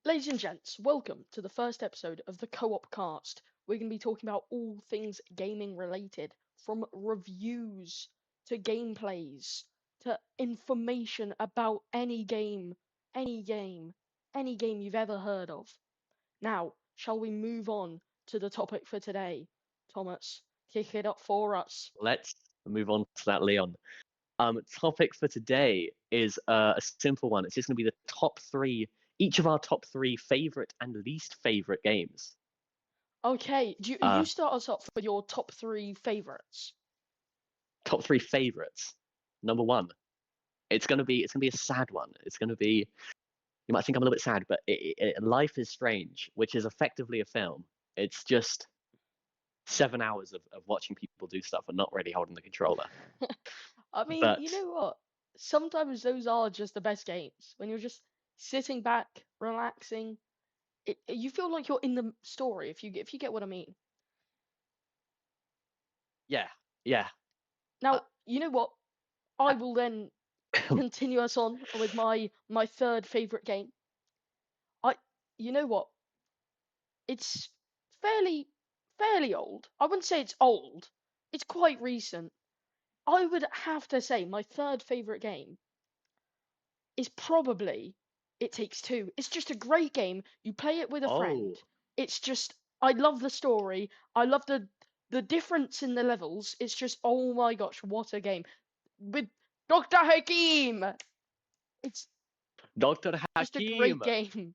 Ladies and gents, welcome to the first episode of the Co-op Cast. We're going to be talking about all things gaming related, from reviews to gameplays to information about any game, any game you've ever heard of. Now, shall we move on to the topic for today? Thomas, kick it up for us. Let's move on to that, Leon. Topic for today is a simple one. It's just going to be the top three, each of our top three favorite and least favorite games. Okay, you Uh, start us off with your top three favorites. Top three favorites. Number one, it's gonna be a sad one. It's gonna be, you might think I'm a little bit sad, but Life is Strange, which is effectively a film. It's just 7 hours of watching people do stuff and not really holding the controller. I mean, you But know what? Sometimes those are just the best games. When you're just sitting back, relaxing, you feel like you're in the story if you get what I mean. yeah, yeah. Uh, Now, you know what? I will then continue us on with my third favorite game. I you know what? It's fairly fairly old. I wouldn't say it's old. It's quite recent. I would have to say my third favorite game is probably It Takes Two. It's just a great game. You play it with a friend. oh, It's just I love the story. I love the difference in the levels. It's just oh my gosh, what a game. With Dr. Hakim. It's Dr. just a great Hakim. game.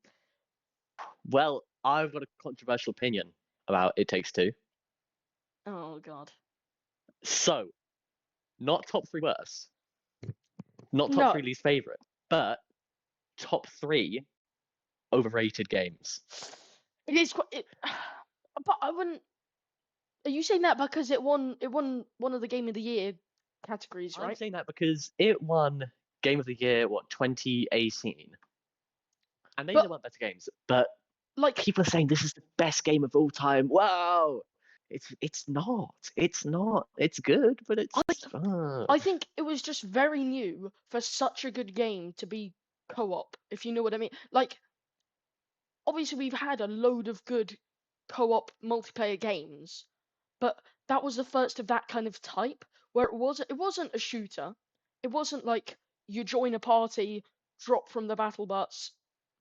Well, I've got a controversial opinion about It Takes Two. Oh god. So, not top three worst, not top No. three least favorite, but top three overrated games. It is quite but I wouldn't are you saying that because it won one of the game of the year categories, I'm right? saying that because it won Game of the Year, 2018? And maybe But there weren't better games, but like people are saying this is the best game of all time. Wow! It's not. It's not. It's good, but I it's I think it was just very new for such a good game to be co-op, if you know what I mean. Like, obviously we've had a load of good co-op multiplayer games, but that was the first of that kind of type where it wasn't a shooter. It wasn't like you join a party, drop from the battle bus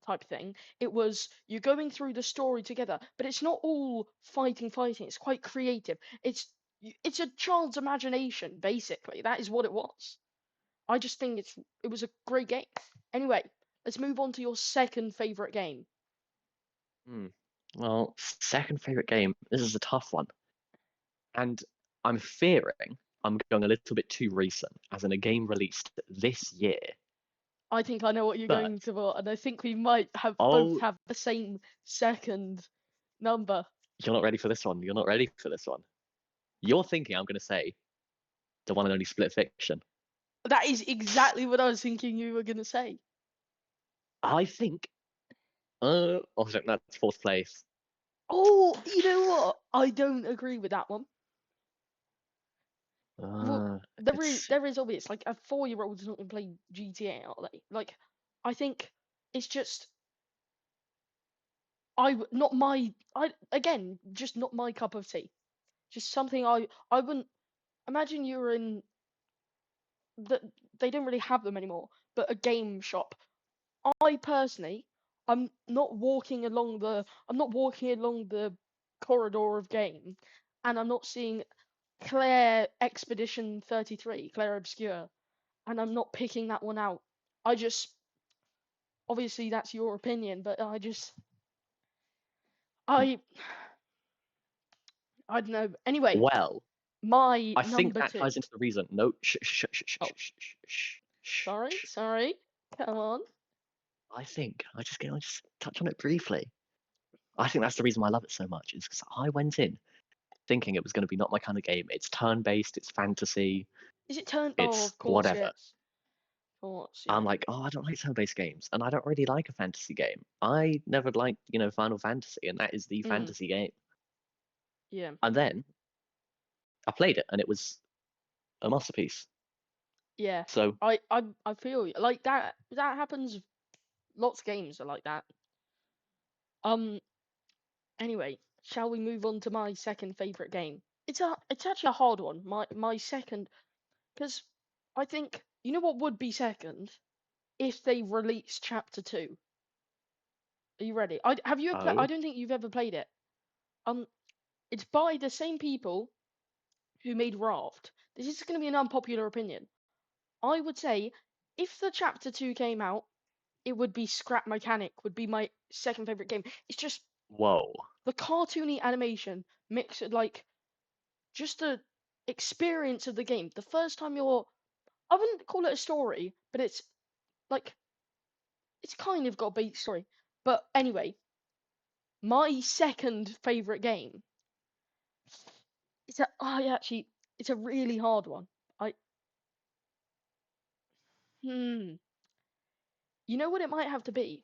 type thing. It was you're going through the story together, but it's not all fighting. It's quite creative. It's a child's imagination, basically. That is what it was. I just think it was a great game. Anyway, let's move on to your second favorite game. hmm. Well, second favorite game. This is a tough one. And I'm fearing I'm going a little bit too recent, as in a game released this year. I think I know what you're But going to vote, and I think we might have both oh, have the same second number. you're not ready for this one. You're not ready for this one. You're thinking I'm going to say the one and only Split Fiction. That is exactly what I was thinking you were gonna say. I think. I think that's fourth place. Oh, you know what? I don't agree with that one. Well, Uh, there is it's there is obvious. Like a 4-year-old is not gonna play GTA, are they? Like, I think it's just not my I again just not my cup of tea. Just something I wouldn't imagine you were in that they don't really have them anymore, but a game shop. I personally, I'm not walking along the corridor of game, and I'm not seeing Claire Expedition 33, Claire Obscure, and I'm not picking that one out. I just, obviously that's your opinion, but I, I don't know. Anyway, well. my I think number that two. ties into the reason. No, Oh, sorry, shh. sorry. Come on. I just touch on it briefly. I think that's the reason why I love it so much. Is because I went in thinking it was going to be not my kind of game. It's turn-based. It's fantasy. Is it turn? Oh, It's of course, whatever. yes. Of course, I'm yeah. like, oh, I don't like turn-based games, and I don't really like a fantasy game. I never liked, Final Fantasy, and that is the Mm, fantasy game. yeah. And then I played it, and it was a masterpiece. Yeah, So I feel you. Like that happens. Lots of games are like that. Um. Anyway, shall we move on to my second favorite game? It's actually a hard one. My second, because I think you know what would be second if they released Chapter 2. Are you ready? Have you ever I Oh, don't think you've ever played it. Um, it's by the same people who made Raft. This is going to be an unpopular opinion. I would say if the Chapter 2 came out, it would be Scrap Mechanic, would be my second favorite game. It's just whoa. the cartoony animation mixed with like just the experience of the game. The first time I wouldn't call it a story, but like it's kind of got a base story. But anyway, my second favorite game. Actually, it's a really hard one. I hmm. You know what it might have to be?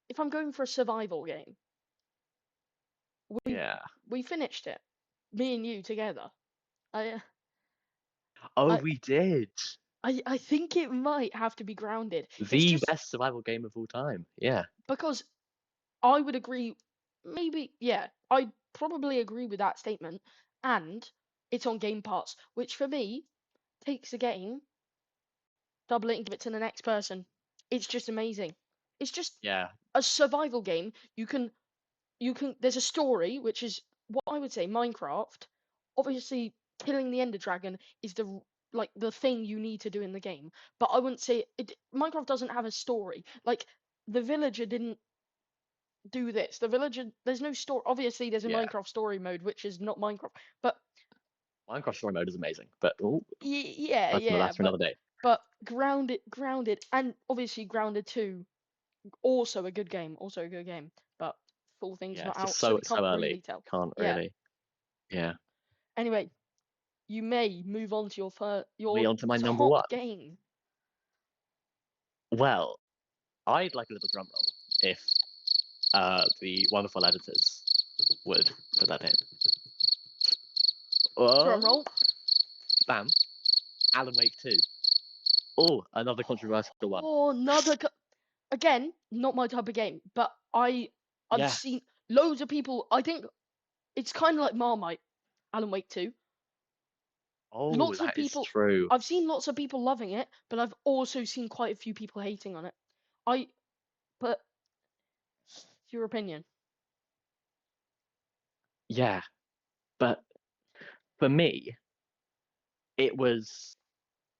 If I'm going for a survival game, we Yeah. we finished it, me and you together. I Oh, I we did. I think it might have to be Grounded. It's The just best survival game of all time. Yeah. because I would agree. Maybe yeah, I'd probably agree with that statement. And it's on Game Pass, which for me takes a game, double it, and give it to the next person. It's just amazing. It's just Yeah. a survival game. You can there's a story which is what I would say Minecraft. Obviously, killing the Ender Dragon is like the thing you need to do in the game. But I wouldn't say Minecraft doesn't have a story. Like the villager didn't do this. The villager there's no story. Obviously, there's a Yeah. Minecraft story mode which is not Minecraft. But Minecraft story mode is amazing, but oh, that's yeah, for another day. but grounded, and obviously Grounded 2 also a good game, also a good game. But full thing's Yeah, not it's just out, so so we so can't really early. tell. Can't Yeah. really. Yeah. Anyway, you may move on to Are we your on to my number top one? game. Well, I'd like a little drum roll if the wonderful editors would put that in. Drum Oh, roll. bam. Alan Wake 2. Oh, another controversial one. Oh, again, not my type of game, but I've Yeah. seen loads of people. I think it's kind of like Marmite, Alan Wake 2. Oh, Lots of that is people. true. I've seen lots of people loving it, but I've also seen quite a few people hating on it. I but your opinion. Yeah, but for me, it was.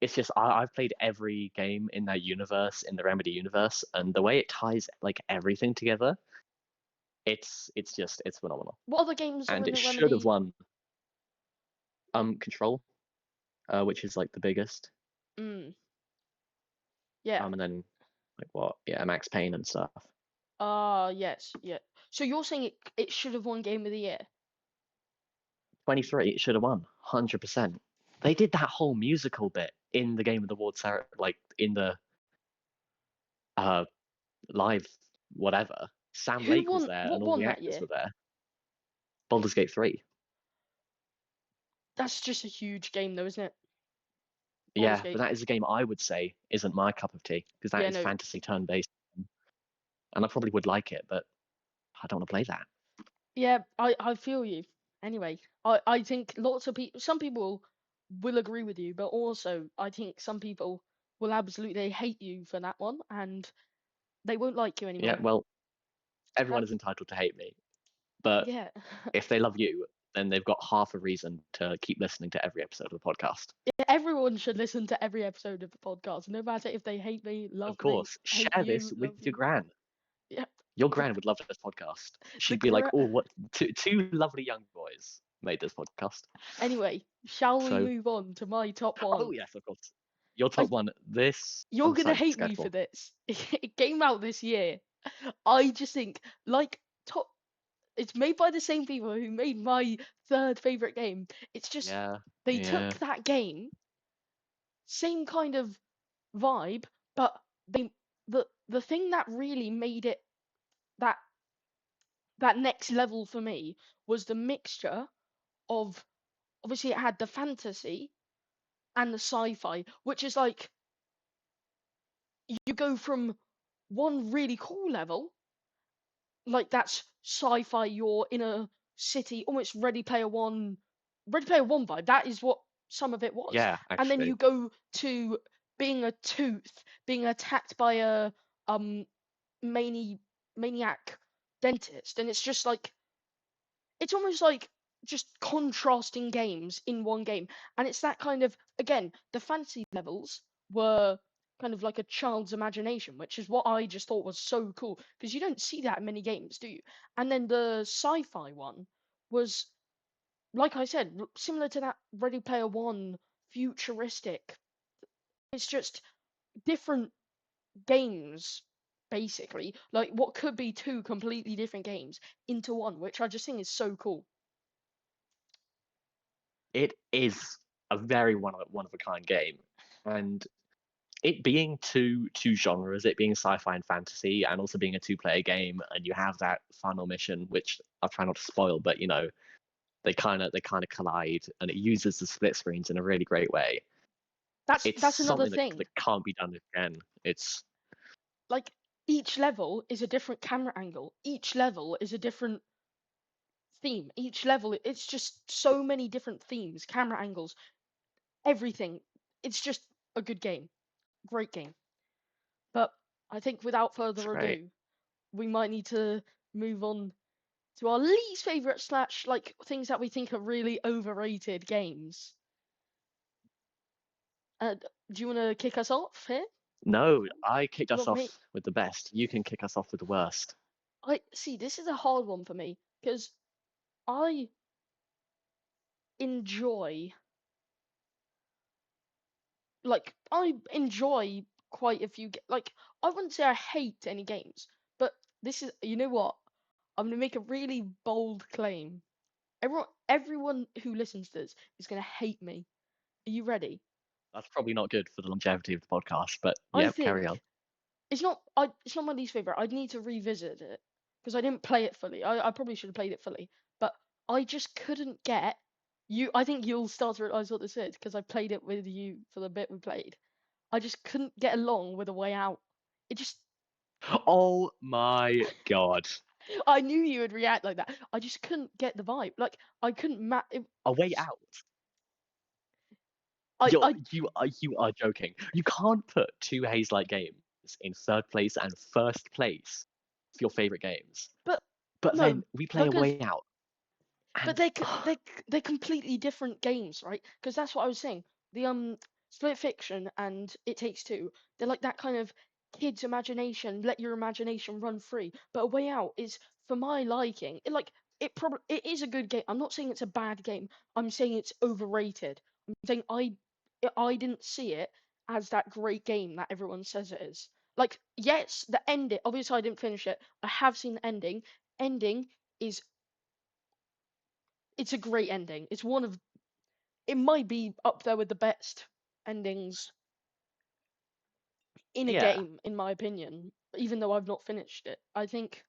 It's just I've played every game in that universe, in the Remedy universe, and the way it ties like everything together, it's phenomenal. What other games are And in it the should have Remedy? won Control, which is like the biggest. Mm, yeah. And then like what? Yeah, Max Payne and stuff. Yes, yeah. So you're saying it should have won Game of the Year? 23, it should have won 100%. They did that whole musical bit in the Game of the Award, like in the uh live whatever. Sam Who Lake was won? there, What and all won the that actors year? were there. Baldur's Gate 3. That's just a huge game, though, isn't it? Baldur's Yeah, but Gate. that is a game I would say isn't my cup of tea because that Yeah, is no. fantasy turn-based, and I probably would like it, but I don't want to play that. Yeah, I feel you. Anyway, I think lots of people, some people will agree with you, but also I think some people will absolutely hate you for that one, and they won't like you Yeah, anymore. well, Uh, everyone is entitled to hate me, but yeah. if they love you, then they've got half a reason to keep listening to every episode of the podcast. Yeah, everyone should listen to every episode of the podcast, no matter if they hate me, Of love me, course, hate share this you, with love your you. gran. Yeah, Your the gran would love this podcast. the She'd be like, gra- "Oh, what? Two lovely young boys made this podcast." Anyway, shall we So, move on to my top oh one? yes, of course, your I, top one. This you're I'm gonna scared hate me for for. this. It came out this year. I just think like top. It's made by the same people who made my third favorite game. It's just Yeah, they took yeah, that game, same kind of vibe, but the thing that really made it that that next level for me was the mixture of obviously it had the fantasy and the sci-fi, which is like you go from one really cool level like that's sci-fi. You're in a city, almost Ready Player One vibe. That is what some of it was. Yeah, And then actually. you go to being a tooth, being attacked by a um maniac dentist, and it's just like it's almost like just contrasting games in one game. And it's that kind of, again, the fantasy levels were kind of like a child's imagination, which is what I just thought was so cool because you don't see that in many games, do you? And then the sci-fi one was, like I said, similar to that Ready Player One, futuristic. It's just different games, basically, like what could be two completely different games into one, which I just think is so cool. It is a very one of a kind game, and it being two genres, it being sci-fi and fantasy, and also being a two-player game, and you have that final mission, which I'll try not to spoil, but they kind of collide, and it uses the split screens in a really great way. It's That's another something that thing. that can't be done again. It's Like each level is a different camera angle. Each level is a different theme. Each level, it's just so many different themes, camera angles, everything. It's just a good game. Great game. But I think without it's further great. ado, we might need to move on to our least favorite slash like things that we think are really overrated games. Do you want to kick us off here? No, I kicked You us want me? off with the best. You can kick us off with the worst. I see. This is a hard one for me because I enjoy I enjoy quite a few like I wouldn't say I hate any games, but this is, you know what? I'm gonna make a really bold claim. Everyone who listens to this is gonna hate me. Are you ready? That's probably not good for the longevity of the podcast, but I yeah, carry on. think it's not my least favorite. I'd need to revisit it because I didn't play it fully. I probably should have played it fully, but I just couldn't get you. I think you'll start to realize what this is because I played it with you for the bit we played. I just couldn't get along with A Way Out. It just Oh my god. I knew you would react like that. I just couldn't get the vibe. Like I couldn't A Way Out. I You are joking. You can't put two Hazelight games in third place and first place for your favorite games. but But no, then we play A because Way Out, but and they're completely different games, right? Because that's what I was saying. The Split Fiction and It Takes Two, they're like that kind of kids' imagination, let your imagination run free. But A Way Out is for my liking. It is a good game. I'm not saying it's a bad game. I'm saying it's overrated. I'm saying I didn't see it as that great game that everyone says it is. Like, yes, the ending. Obviously, I didn't finish it. I have seen the ending. Ending is it's a great ending. It might be up there with the best endings in a yeah, game, in my opinion. Even though I've not finished it, I think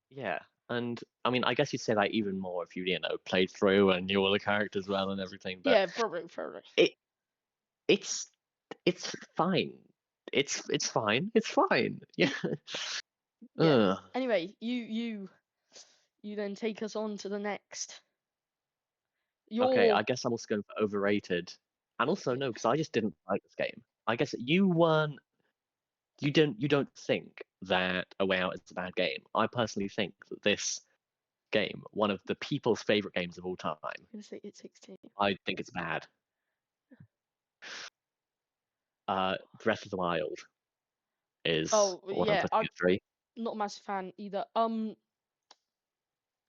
yeah. And I mean, I guess you'd say that even more if you played through and knew all the characters well and everything. But yeah, probably. it it's it's fine. It's fine. It's fine. Yeah. Yeah. Ugh. Anyway, you then take us on to the next. Okay, Your I guess I'm also going for overrated. And also yeah, no, because I just didn't like this game. I guess you don't think that A Way Out is a bad game. I personally think that this game, one of the people's favorite games of all time, I'm gonna say It Takes Two. I think it's bad. Breath of the Wild is Oh what I'm yeah, putting I'm at three. not a massive fan either.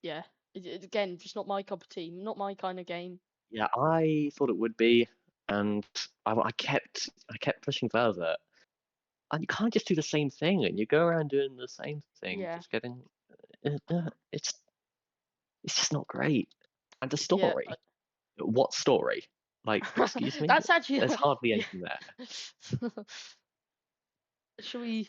Yeah, again, just not my cup of tea. Not my kind of game. Yeah, I thought it would be, and I kept pushing further. And you can't just do the same thing, and you go around doing the same thing, Yeah, just getting. It's just not great. And the yeah. story, what story? Like, excuse me, That's actually there's hardly yeah. anything there. Should we?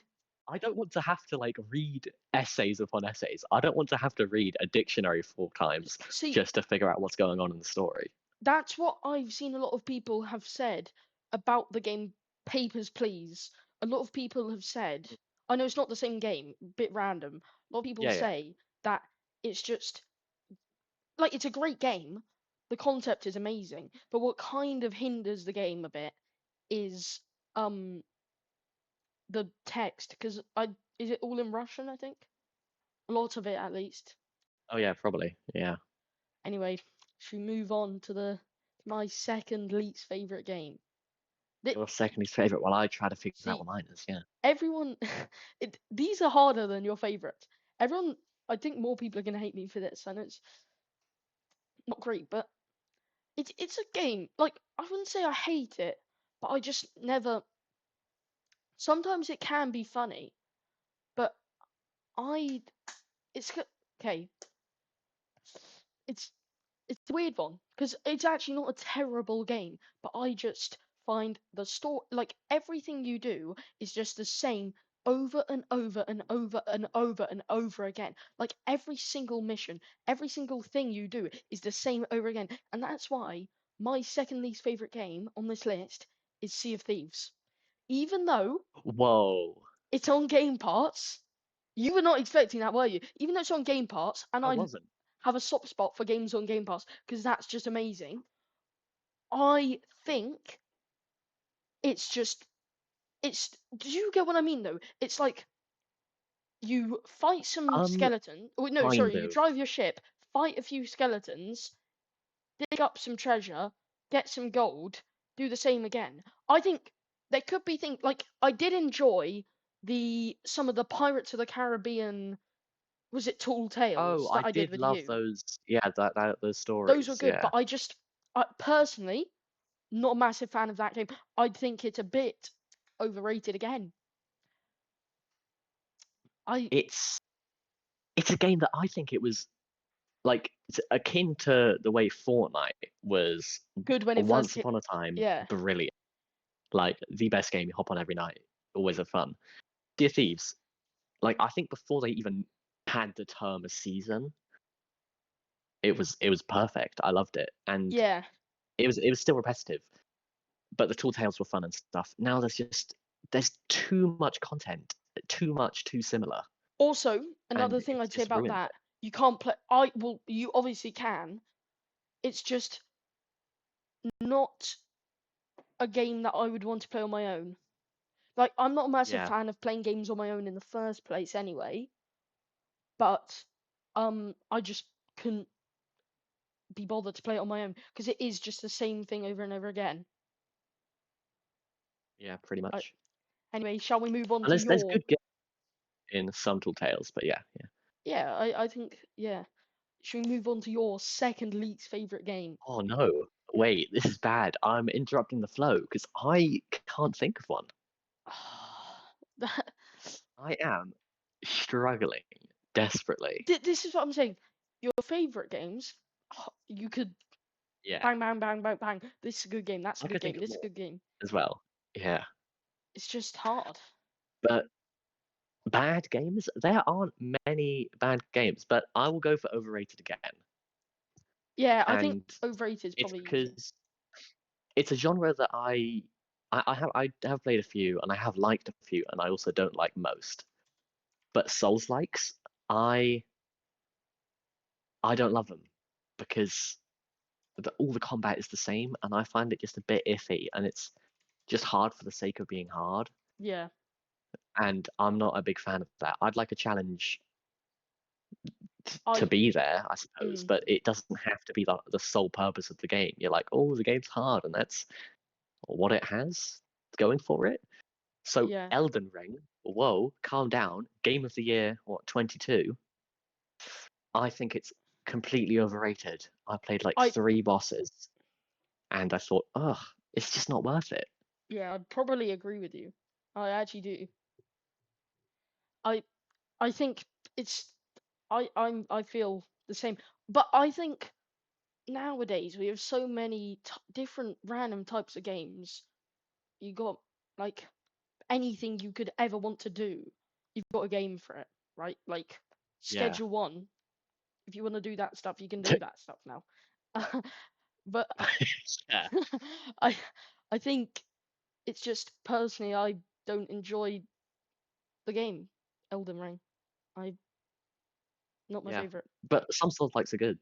I don't want to have to like read essays upon essays. I don't want to have to read a dictionary 4 times See, just to figure out what's going on in the story. that's what I've seen a lot of people have said about the game Papers, Please. A lot of people have said. I know it's not the same game, bit random. A lot of people Yeah, yeah. say that it's just like it's a great game. The concept is amazing, but what kind of hinders the game a bit is um the text because I is it all in Russian, I think? A lot of it at least. Oh yeah, probably. Yeah. Anyway, should we move on to the my second least favorite game? Th- Your second least favorite, while I try to figure out See, what mine is. Yeah. everyone these are harder than your favorites. Everyone I think more people are gonna hate me for this. I know it's not great, but it's a game. Like I wouldn't say I hate it, but I just never sometimes it can be funny, but I it's okay. It's it's a weird one because it's actually not a terrible game, but I just find the story like everything you do is just the same over and over and over and over and over again. Like every single mission, every single thing you do is the same over again, and that's why my second least favorite game on this list is Sea of Thieves. Even though Whoa. it's on Game Pass, you were not expecting that, were you? Even though it's on Game Pass, and I I wasn't. have a soft spot for games on Game Pass because that's just amazing. I think it's just it's. Do you get what I mean though? It's like you fight some Um, skeleton. Oh, no, kind sorry, you of. drive your ship, fight a few skeletons, dig up some treasure, get some gold, do the same again. I think there could be things like I did enjoy the some of the Pirates of the Caribbean. Was it Tall Oh, Tales I that I did did with love you? those. Yeah, that those Those were stories. good, Yeah. but I personally not a massive fan of that game. I think it's a bit overrated again. I It's it's a game that I think it was like it's akin to the way Fortnite was good when it first once came. upon a time Yeah, brilliant. Like the best game you hop on every night, always have fun. Dear Thieves, like I think before they even had the term a season, it was perfect. I loved it, and yeah. it was still repetitive, but the tall tales were fun and stuff. Now there's too much content, too much too similar, Also, and another thing I'd say it's about ruined that, it. you can't play. I well, you obviously can. It's just not a game that I would want to play on my own. Like, I'm not a massive Yeah, fan of playing games on my own in the first place, anyway. But I just couldn't be bothered to play it on my own because it is just the same thing over and over again. yeah, pretty I, much. anyway, shall we move on And to there's your? good games in some tall tales, but yeah, yeah. Yeah, I think yeah. Should we move on to your second least favorite game? Oh no, wait, this is bad. I'm interrupting the flow because I can't think of one. That, I am struggling desperately. this is what I'm saying. Your favorite games, you could Yeah, bang, bang, bang, bang, bang. This is a good game. That's a I good could think game. of This is a more good game. as well. Yeah, It's just hard. but bad games? There aren't many bad games, but I will go for overrated again. Yeah, I think And overrated is it's probably easier. because it's a genre that I have played a few and I have liked a few and I also don't like most. But Souls likes, I I don't love them because all the combat is the same and I find it just a bit iffy and it's just hard for the sake of being hard. Yeah, And I'm not a big fan of that. I'd like a challenge to I be there, I suppose, mm, but it doesn't have to be the sole purpose of the game. You're like, oh, the game's hard, and that's what it has going for it. So yeah. Elden Ring, whoa, calm down. Game of the year, what, 22? I think it's completely overrated. I played like I 3 bosses, and I thought, ugh, it's just not worth it. yeah, I'd probably agree with you. I actually do. I I think it's I feel the same. But I think nowadays we have so many different random types of games. You got like anything you could ever want to do. You've got a game for it, right? Like Yeah. Schedule One. If you want to do that stuff, you can do that stuff now. But Yeah. I I think it's just personally I don't enjoy The game, Elden Ring. I Not my Yeah, favorite. but some Souls likes are good.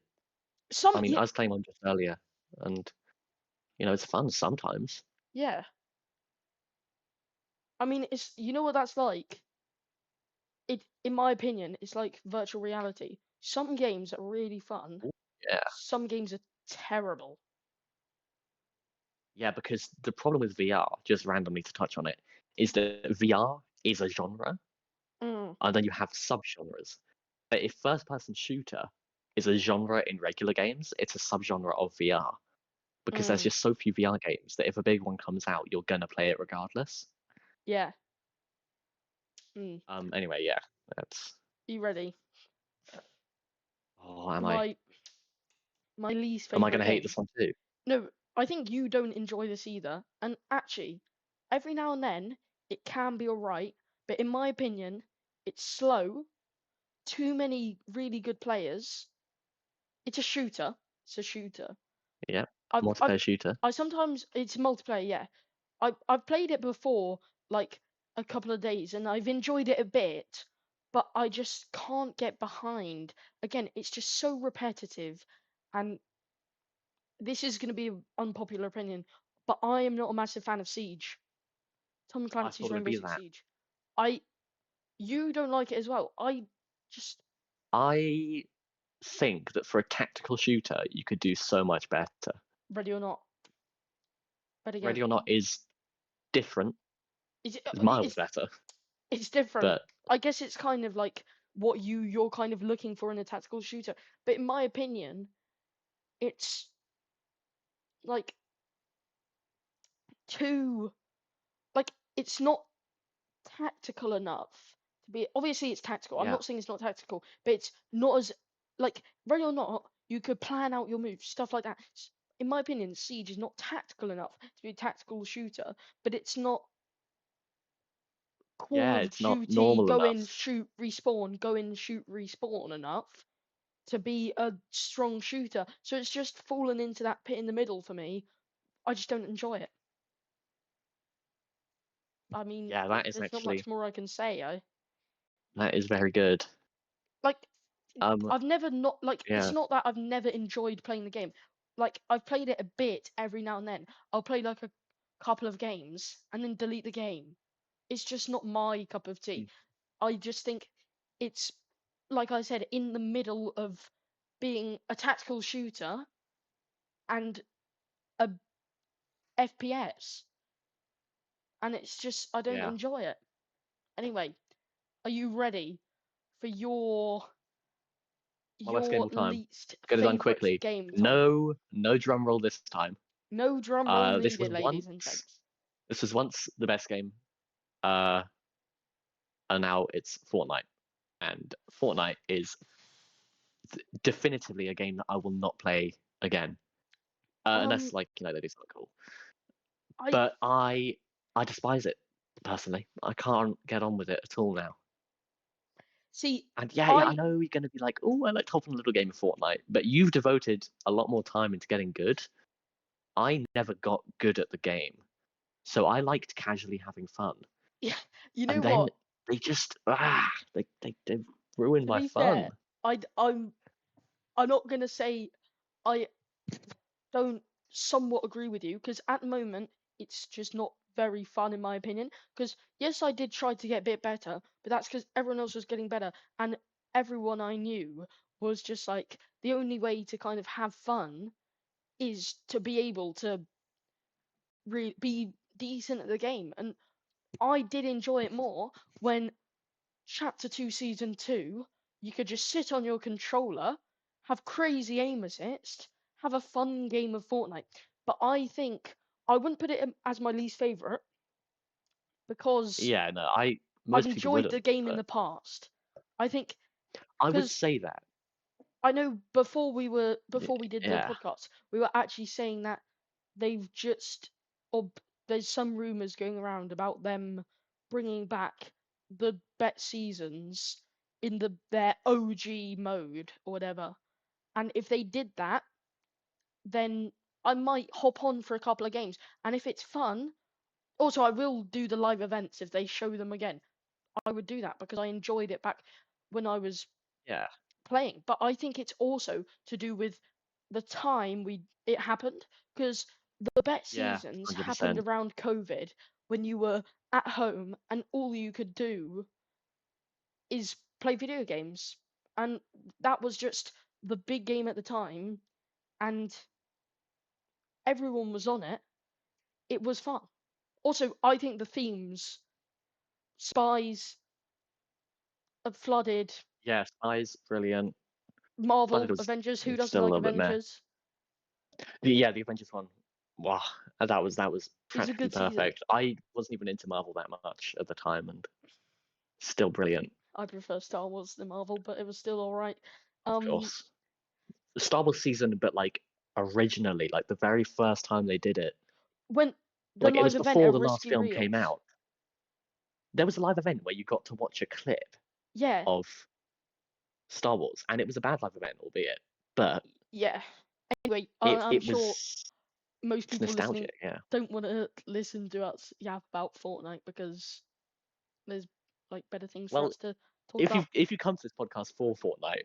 I Some, mean, yeah, I was playing one just earlier, and it's fun sometimes. yeah. I mean, it's you know what that's like. In my opinion, it's like virtual reality. Some games are really fun. Ooh, yeah, Some games are terrible. yeah, because the problem with VR, just randomly to touch on it, is that VR is a genre, Mm, and then you have subgenres. But if first-person shooter is a genre in regular games, it's a subgenre of VR because there's mm, just so few VR games that if a big one comes out, you're gonna play it regardless. yeah. Mm. Anyway, yeah, that's. You ready? Oh, am I? My my least Am I favorite gonna hate game. this one too? No, I think you don't enjoy this either. And actually, every now and then it can be alright, but in my opinion, it's slow, too many really good players. It's a shooter. It's a shooter. Yeah, I've multiplayer shooter. I sometimes it's multiplayer, yeah. I've played it before, like a couple of days, and I've enjoyed it a bit, but I just can't get behind. Again, it's just so repetitive, and this is going to be an unpopular opinion, but I am not a massive fan of Siege. Tom I Clancy's thought it would Rainbow be Six that. Siege. I You don't like it as well. I just I think that for a tactical shooter, you could do so much better. Ready or Not. But again, Ready or Not is different, it's is miles it's better, it's different. but I guess it's kind of like what you're kind of looking for in a tactical shooter. But in my opinion, it's like too like it's not tactical enough to be. Obviously it's tactical. I'm yeah, not saying it's not tactical, but it's not as like Ready or Not, you could plan out your moves, stuff like that. In my opinion, Siege is not tactical enough to be a tactical shooter, but it's not Call yeah, of it's not Duty normal go in, enough. shoot, respawn, go in, shoot, respawn enough to be a strong shooter. So it's just fallen into that pit in the middle for me. I just don't enjoy it. I mean, Yeah, that is there's not actually much more I can say. I that is very good. like Um, I've never not like it's yeah, not that I've never enjoyed playing the game. Like I've played it a bit every now and then. I'll play like a couple of games and then delete the game. It's just not my cup of tea. mm, I just think it's like I said in the middle of being a tactical shooter and a FPS, and it's just I don't yeah. enjoy it. Anyway, are you ready for My best game of your all time. least Get it done favorite quickly. game, Tom? No drum roll this time. No drum roll This was needed, ladies and once. gents. This was once the best game. Uh, and now it's Fortnite. And Fortnite is definitively a game that I will not play again, Um, unless like they do something cool. I But I despise it personally. I can't get on with it at all now. see. And yeah, I I know you're going to be like, oh, I like hopping a little game of Fortnite, but you've devoted a lot more time into getting good. I never got good at the game, so I liked casually having fun. Yeah, you know And then what? they just they ruined To my be fun. fair, I'm not gonna say I don't somewhat agree with you because at the moment it's just not very fun in my opinion. Because yes, I did try to get a bit better, but that's because everyone else was getting better, and everyone I knew was just like the only way to kind of have fun is to be able to be decent at the game, and I did enjoy it more when Chapter 2 Season 2 you could just sit on your controller, have crazy aim assist, have a fun game of Fortnite. But I think I wouldn't put it as my least favorite because Yeah, no, I I've most people enjoyed wouldn't, the game in but the past. I think I would because say that. I know before we did the Yeah, podcast, we were actually saying that they've just or there's some rumors going around about them bringing back the bet seasons in their OG mode or whatever. And if they did that, then I might hop on for a couple of games. And if it's fun, also I will do the live events if they show them again. I would do that because I enjoyed it back when I was Yeah, playing. But I think it's also to do with the time it happened, because the best yeah, seasons happened 100%. around COVID, when you were at home and all you could do is play video games. And that was just the big game at the time, and everyone was on it. It was fun. Also, I think the themes, spies, have flooded, Yeah, Spies, brilliant. Flooded Marvel, was Avengers. Who doesn't still a like little bit meh. Avengers? The Avengers one, wow, that was It was a practically good season. perfect. I wasn't even into Marvel that much at the time, and still brilliant, I prefer Star Wars than Marvel, but it was still all right. of Um, course. The Star Wars season, but like originally, like the very first time they did it, when the like it live was event at before the last Risky film came Reels. out. There was a live event where you got to watch a clip Yeah, of Star Wars, and it was a bad live event, albeit, but yeah. Anyway, I'm it sure was most it's people listening nostalgic, yeah. don't want to listen to us yap about Fortnite, because there's like better things for Well, us to talk if you about. if you come to this podcast for Fortnite,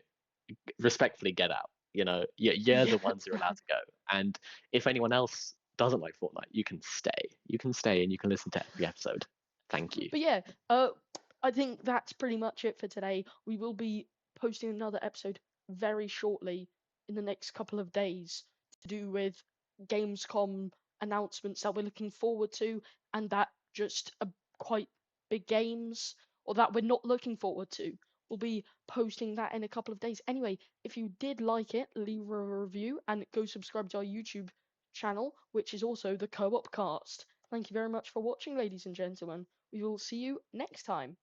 respectfully get out. You know, you're Yeah. the ones who are allowed to go. And if anyone else doesn't like Fortnite, you can stay. You can stay and you can listen to every episode. Thank you. But yeah, I think that's pretty much it for today. We will be posting another episode very shortly, in the next couple of days, to do with Gamescom announcements that we're looking forward to, and that just quite big games, or that we're not looking forward to. We'll be posting that in a couple of days. Anyway, if you did like it, leave a review and go subscribe to our YouTube channel, which is also the Co-op Cast. Thank you very much for watching, ladies and gentlemen. We will see you next time.